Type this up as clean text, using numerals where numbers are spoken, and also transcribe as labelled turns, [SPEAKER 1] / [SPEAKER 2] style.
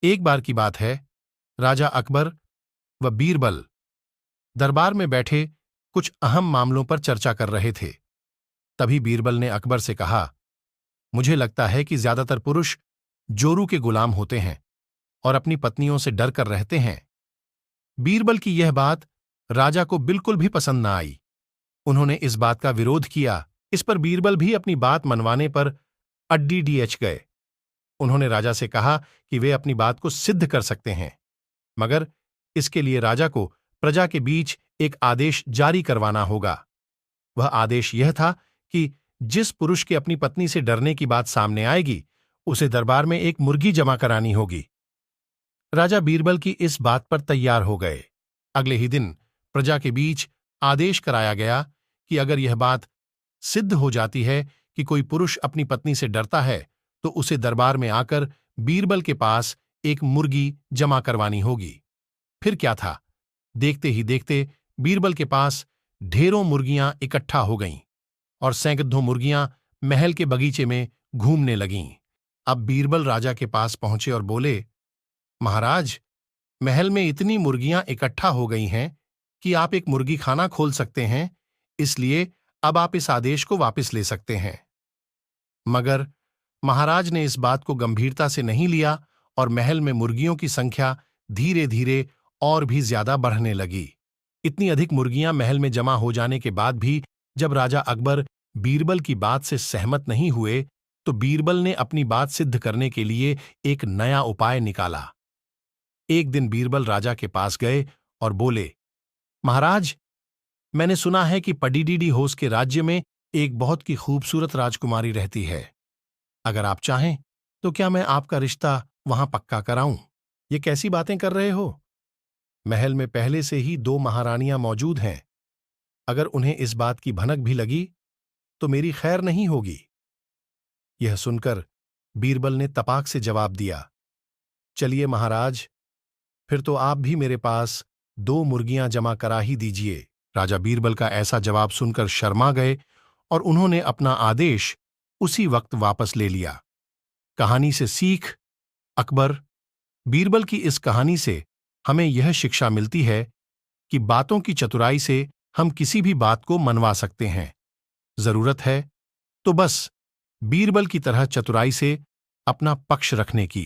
[SPEAKER 1] एक बार की बात है, राजा अकबर व बीरबल दरबार में बैठे कुछ अहम मामलों पर चर्चा कर रहे थे। तभी बीरबल ने अकबर से कहा, मुझे लगता है कि ज्यादातर पुरुष जोरू के गुलाम होते हैं और अपनी पत्नियों से डर कर रहते हैं। बीरबल की यह बात राजा को बिल्कुल भी पसंद न आई। उन्होंने इस बात का विरोध किया। इस पर बीरबल भी अपनी बात मनवाने पर अड्डी डीएच गए। उन्होंने राजा से कहा कि वे अपनी बात को सिद्ध कर सकते हैं, मगर इसके लिए राजा को प्रजा के बीच एक आदेश जारी करवाना होगा। वह आदेश यह था कि जिस पुरुष के अपनी पत्नी से डरने की बात सामने आएगी, उसे दरबार में एक मुर्गी जमा करानी होगी। राजा बीरबल की इस बात पर तैयार हो गए। अगले ही दिन प्रजा के बीच आदेश कराया गया कि अगर यह बात सिद्ध हो जाती है कि कोई पुरुष अपनी पत्नी से डरता है, तो उसे दरबार में आकर बीरबल के पास एक मुर्गी जमा करवानी होगी। फिर क्या था, देखते ही देखते बीरबल के पास ढेरों मुर्गियां इकट्ठा हो गईं और सैकड़ों मुर्गियां महल के बगीचे में घूमने लगीं। अब बीरबल राजा के पास पहुंचे और बोले, महाराज, महल में इतनी मुर्गियां इकट्ठा हो गई हैं कि आप एक मुर्गी खाना खोल सकते हैं, इसलिए अब आप इस आदेश को वापस ले सकते हैं। मगर महाराज ने इस बात को गंभीरता से नहीं लिया और महल में मुर्गियों की संख्या धीरे धीरे और भी ज्यादा बढ़ने लगी। इतनी अधिक मुर्गियां महल में जमा हो जाने के बाद भी जब राजा अकबर बीरबल की बात से सहमत नहीं हुए, तो बीरबल ने अपनी बात सिद्ध करने के लिए एक नया उपाय निकाला। एक दिन बीरबल राजा के पास गए और बोले, महाराज, मैंने सुना है कि पडीडीडी होस के राज्य में एक बहुत की खूबसूरत राजकुमारी रहती है। अगर आप चाहें तो क्या मैं आपका रिश्ता वहां पक्का कराऊं? ये कैसी बातें कर रहे हो? महल में पहले से ही 2 महारानियां मौजूद हैं। अगर उन्हें इस बात की भनक भी लगी तो मेरी खैर नहीं होगी। यह सुनकर बीरबल ने तपाक से जवाब दिया, चलिए महाराज, फिर तो आप भी मेरे पास 2 मुर्गियां जमा करा ही दीजिए। राजा बीरबल का ऐसा जवाब सुनकर शर्मा गए और उन्होंने अपना आदेश उसी वक्त वापस ले लिया। कहानी से सीख। अकबर, बीरबल की इस कहानी से हमें यह शिक्षा मिलती है कि बातों की चतुराई से हम किसी भी बात को मनवा सकते हैं। जरूरत है तो बस बीरबल की तरह चतुराई से अपना पक्ष रखने की।